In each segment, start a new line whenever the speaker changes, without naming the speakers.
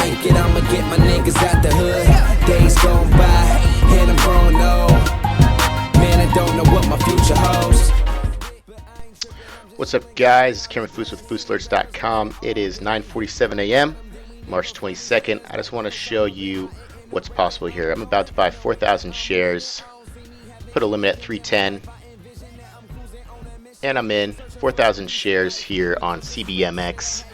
make it, I'ma get my niggas out the hood. Days gone by, and I'm growing old. Man, I don't know what my future holds.
What's up, guys? It's Cameron Foose with FooseAlerts.com. It is 9:47 a.m., March 22nd. I just want to show you what's possible here. I'm about to buy 4,000 shares, put a limit at 310, and I'm in 4,000 shares here on CBMX.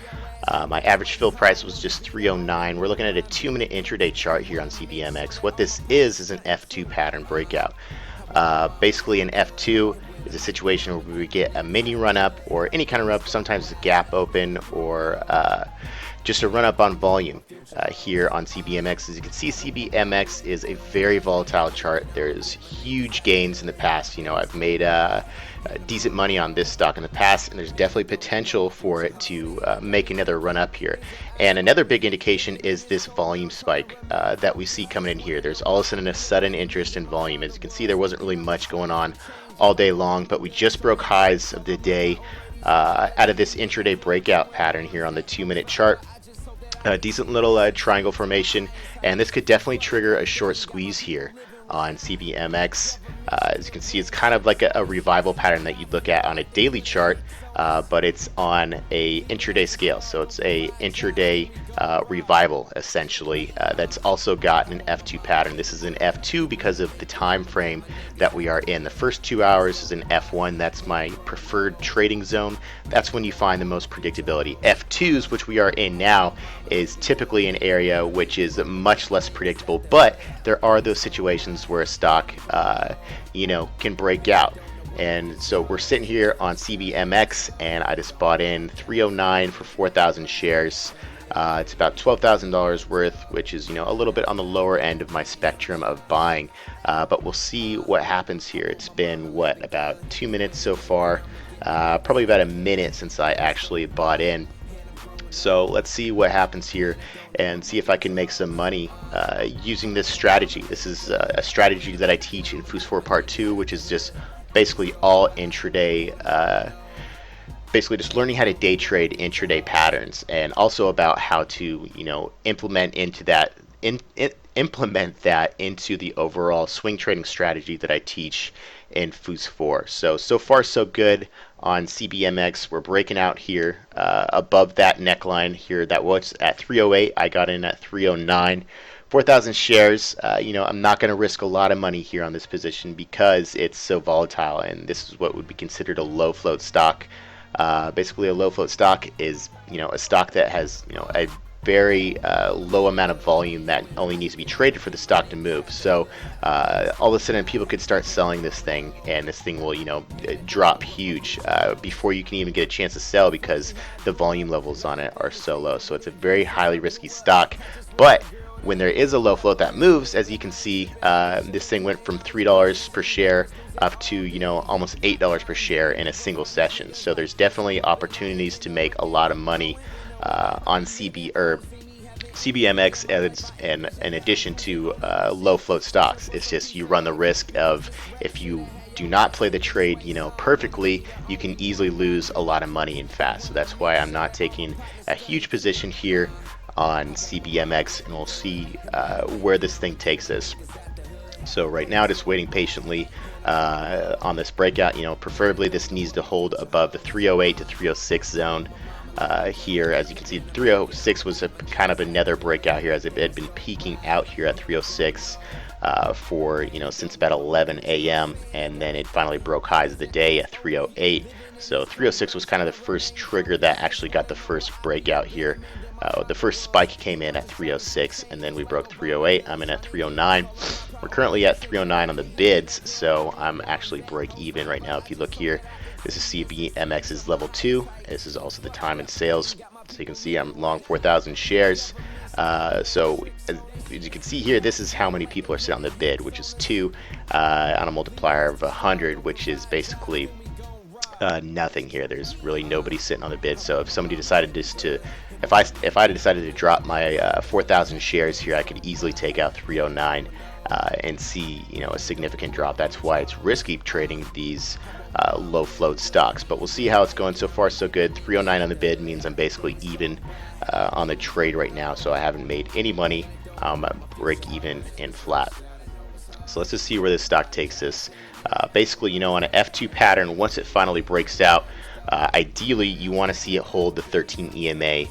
My average fill price was just 309. We're looking at a 2-minute intraday chart here on CBMX. What this is an F2 pattern breakout. Basically, an F2 is a situation where we get a mini run up or any kind of run up, sometimes a gap open or just a run up on volume here on CBMX. As you can see, CBMX is a very volatile chart. There's huge gains in the past. You know, I've made decent money on this stock in the past, and there's definitely potential for it to make another run up here. And another big indication is this volume spike that we see coming in here. There's all of a sudden a sudden interest in volume. As you can see, there wasn't really much going on all day long, but we just broke highs of the day out of this intraday breakout pattern here on the 2-minute chart. A decent little triangle formation, and this could definitely trigger a short squeeze here on CBMX. As you can see, it's kind of like a revival pattern that you'd look at on a daily chart, but it's on a intraday scale. So it's a intraday revival, essentially, that's also got an F2 pattern. This is an F2 because of the time frame that we are in. The first 2 hours is an F1. That's my preferred trading zone. That's when you find the most predictability. F2s, which we are in now, is typically an area which is much less predictable, but there are those situations where a stock can break out. And so we're sitting here on CBMX, and I just bought in 309 for 4,000 shares. It's about $12,000 worth, which is a little bit on the lower end of my spectrum of buying, but we'll see what happens here. It's been about 2 minutes so far, probably about a minute since I actually bought in. So let's see what happens here and see if I can make some money using this strategy. This is a strategy that I teach in Foose 4 Part 2, which is just basically all intraday, basically just learning how to day trade intraday patterns, and also about how to implement that into the overall swing trading strategy that I teach in Foose 4. So far so good on CBMX. We're breaking out here above that neckline here. That was at 308. I got in at 309. 4,000 shares. I'm not going to risk a lot of money here on this position because it's so volatile, and this is what would be considered a low float stock. Basically, a low float stock is a stock that has a very low amount of volume that only needs to be traded for the stock to move. So all of a sudden people could start selling this thing, and this thing will drop huge before you can even get a chance to sell because the volume levels on it are so low. So it's a very highly risky stock. But when there is a low float that moves, as you can see, this thing went from $3 per share up to almost $8 per share in a single session. So there's definitely opportunities to make a lot of money on CBMX in addition to low float stocks. It's just you run the risk of, if you do not play the trade perfectly, you can easily lose a lot of money and fast. So that's why I'm not taking a huge position here on CBMX, and we'll see where this thing takes us. So right now, just waiting patiently on this breakout. Preferably this needs to hold above the 308 to 306 zone here. As you can see, 306 was kind of another breakout here, as it had been peaking out here at 306 for since about 11 a.m. and then it finally broke highs of the day at 308. So 306 was kind of the first trigger that actually got the first breakout here. The first spike came in at 306, and then we broke 308. I'm in at 309. We're currently at 309 on the bids, so I'm actually break even right now. If you look here, this is CBMX's level 2. This is also the time in sales. So you can see I'm long 4,000 shares. So as you can see here, this is how many people are sitting on the bid, which is 2 on a multiplier of 100, which is basically nothing here. There's really nobody sitting on the bid. So if somebody decided just to if I decided to drop my 4,000 shares here, I could easily take out 309 and see, you know, a significant drop. That's why it's risky trading these low float stocks. But we'll see how it's going. So far so good. 309 on the bid means I'm basically even on the trade right now, so I haven't made any money. I'm break even and flat. So let's just see where this stock takes us. Basically, you know, on an F2 pattern, once it finally breaks out, ideally you want to see it hold the 13 EMA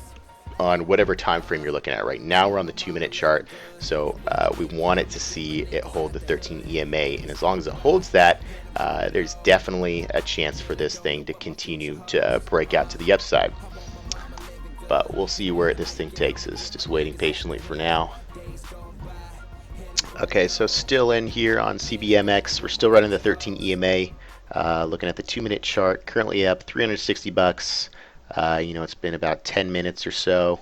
on whatever time frame you're looking at. Right now we're on the 2-minute chart, so we want it to see it hold the 13 EMA, and as long as it holds that, there's definitely a chance for this thing to continue to break out to the upside. But we'll see where this thing takes us. Just waiting patiently for now. Okay, so still in here on CBMX, we're still running the 13 EMA. Looking at the 2-minute chart, currently up 360 bucks. You know, it's been about 10 minutes or so.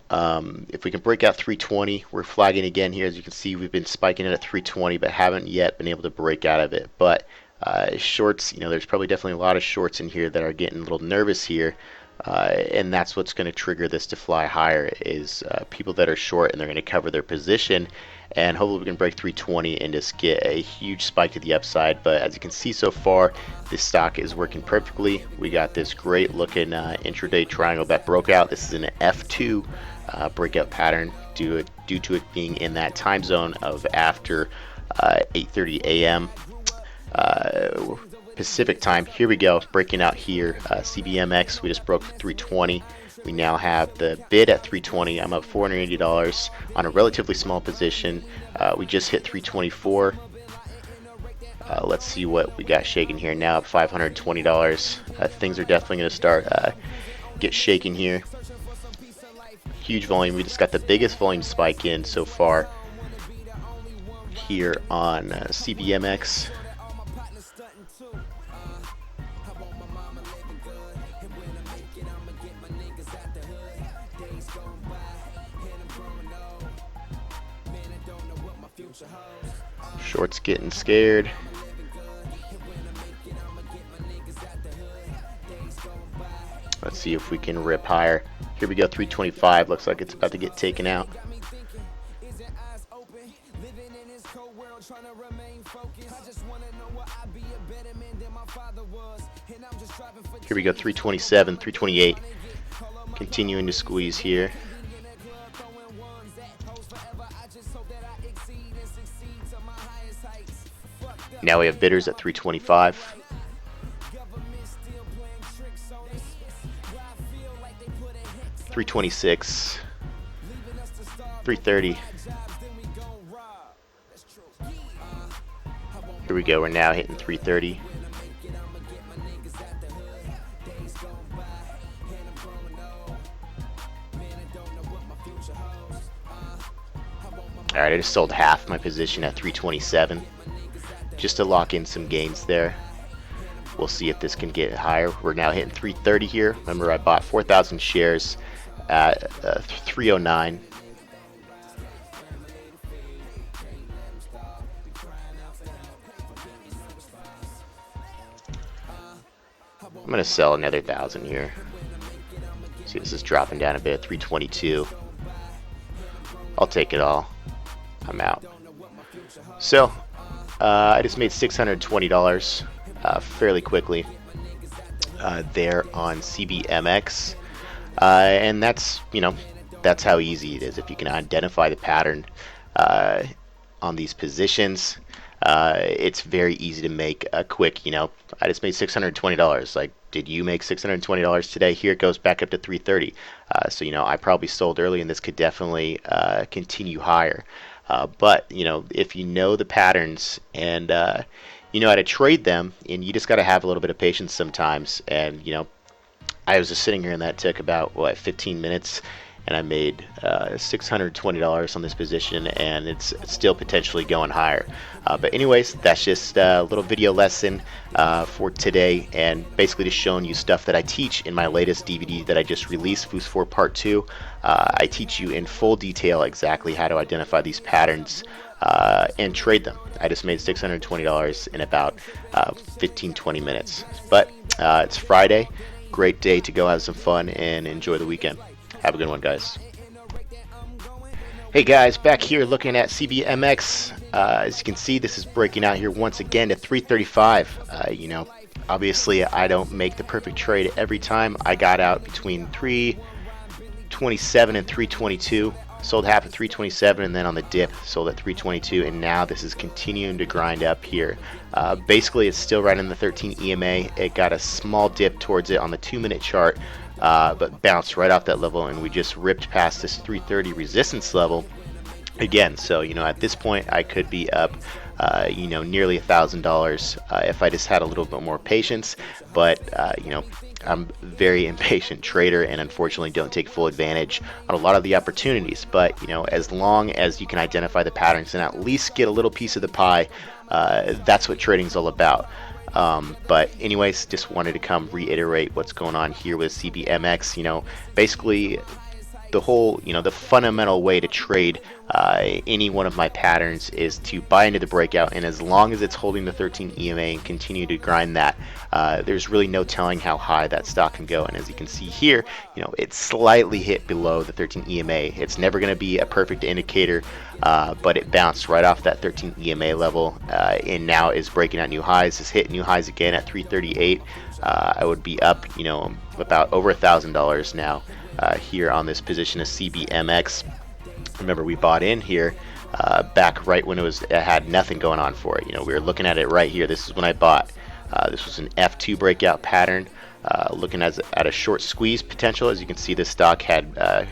If we can break out 320, we're flagging again here. As you can see, we've been spiking it at 320, but haven't yet been able to break out of it. But shorts, you know, there's probably definitely a lot of shorts in here that are getting a little nervous here. And that's what's going to trigger this to fly higher, is people that are short and they're going to cover their position, and hopefully we can break 320 and just get a huge spike to the upside. But as you can see so far, this stock is working perfectly. We got this great looking intraday triangle that broke out. This is an F2 breakout pattern due to it being in that time zone of after 8:30 a.m. Pacific time. Here we go, breaking out here. CBMX, we just broke 320. We now have the bid at 320. I'm up $480 on a relatively small position. We just hit 324. Let's see what we got shaking here now, up $520. Things are definitely going to start get shaking here. Huge volume. We just got the biggest volume spike in so far here on CBMX. Shorts getting scared. Let's see if we can rip higher. Here we go, 325. Looks like it's about to get taken out. Here we go, 327, 328. Continuing to squeeze here. Now we have bidders at 325. $326, $330. Here we go, we're now hitting 330. Alright, I just sold half my position at 327 just to lock in some gains there. We'll see if this can get higher. We're now hitting 330 here. Remember, I bought 4,000 shares at 309. I'm gonna sell another 1,000 here. See, this is dropping down a bit, 322. I'll take it all. I'm out. So I just made $620 fairly quickly there on CBMX, and that's, you know, that's how easy it is. If you can identify the pattern on these positions, it's very easy to make a quick, you know, I just made $620. Like, did you make $620 today? Here it goes back up to 330. So, you know, I probably sold early, and this could definitely continue higher. But, you know, if you know the patterns and you know how to trade them, and you just got to have a little bit of patience sometimes. And, you know, I was just sitting here, and that took about, what, 15 minutes, and I made $620 on this position, and it's still potentially going higher. But anyways, that's just a little video lesson for today, and basically just showing you stuff that I teach in my latest DVD that I just released, Foos 4 Part 2. I teach you in full detail exactly how to identify these patterns and trade them. I just made $620 in about 15-20 minutes. But it's Friday. Great day to go have some fun and enjoy the weekend. Have a good one, guys. Hey guys, back here looking at CBMX. As you can see, this is breaking out here once again at 335. You know, obviously I don't make the perfect trade every time. I got out between 327 and 322. Sold half at 327, and then on the dip sold at 322, and now this is continuing to grind up here. Basically, it's still right in the 13 EMA. It got a small dip towards it on the 2-minute chart, but bounced right off that level, and we just ripped past this 330 resistance level again. So, you know, at this point I could be up you know, nearly $1,000 if I just had a little bit more patience, but you know, I'm a very impatient trader and unfortunately don't take full advantage on a lot of the opportunities. But you know, as long as you can identify the patterns and at least get a little piece of the pie, that's what trading is all about. But anyways, just wanted to come reiterate what's going on here with CBMX. You know, basically the whole, you know, the fundamental way to trade any one of my patterns is to buy into the breakout, and as long as it's holding the 13 EMA and continue to grind that, there's really no telling how high that stock can go. And as you can see here, you know, it slightly hit below the 13 EMA. It's never going to be a perfect indicator, but it bounced right off that 13 EMA level, and now is breaking out new highs. It's hit new highs again at 338. I would be up, you know, about over $1,000 now here on this position of CBMX. Remember, we bought in here back right when it had nothing going on for it. You know, we were looking at it right here. This is when I bought. This was an F2 breakout pattern, looking at a short squeeze potential. As you can see, this stock had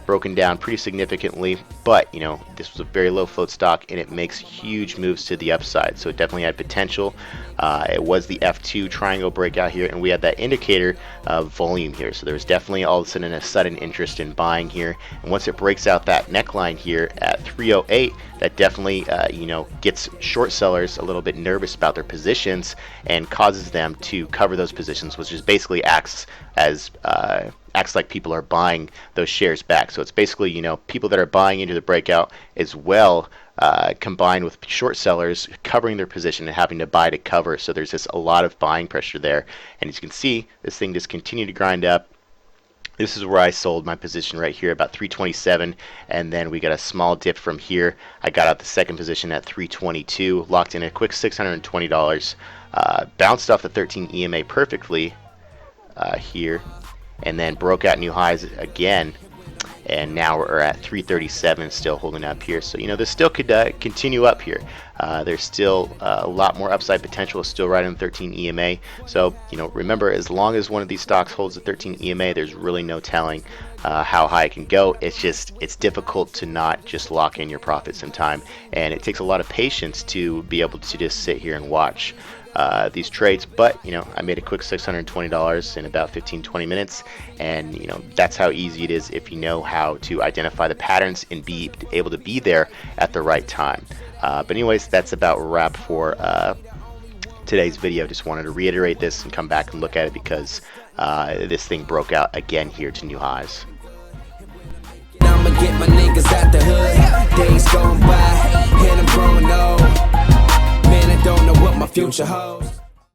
broken down pretty significantly, but you know, this was a very low float stock and it makes huge moves to the upside, so it definitely had potential. It was the F2 triangle breakout here, and we had that indicator of volume here, so there was definitely all of a sudden interest in buying here. And once it breaks out that neckline here at 308, that definitely you know, gets short sellers a little bit nervous about their positions and causes them to cover those positions, which is basically acts like people are buying those shares back. So it's basically, you know, people that are buying into the breakout as well, combined with short sellers covering their position and having to buy to cover. So there's just a lot of buying pressure there. And as you can see, this thing just continued to grind up. This is where I sold my position right here, about 327, and then we got a small dip from here. I got out the second position at 322, locked in a quick $620, bounced off the 13 EMA perfectly here, and then broke out new highs again, and now we're at 337, still holding up here. So you know, this still could continue up here. There's still a lot more upside potential, still right in 13 EMA. So you know, remember, as long as one of these stocks holds the 13 EMA, there's really no telling how high it can go. It's difficult to not just lock in your profits in time, and it takes a lot of patience to be able to just sit here and watch these trades. But you know, I made a quick $620 in about 15-20 minutes, and you know, that's how easy it is if you know how to identify the patterns and be able to be there at the right time. But anyways, that's about a wrap for today's video. Just wanted to reiterate this and come back and look at it because this thing broke out again here to new highs.
I'ma get my niggas out the hood. Days gone by, and I'm growing old. Man, I don't know what my future holds.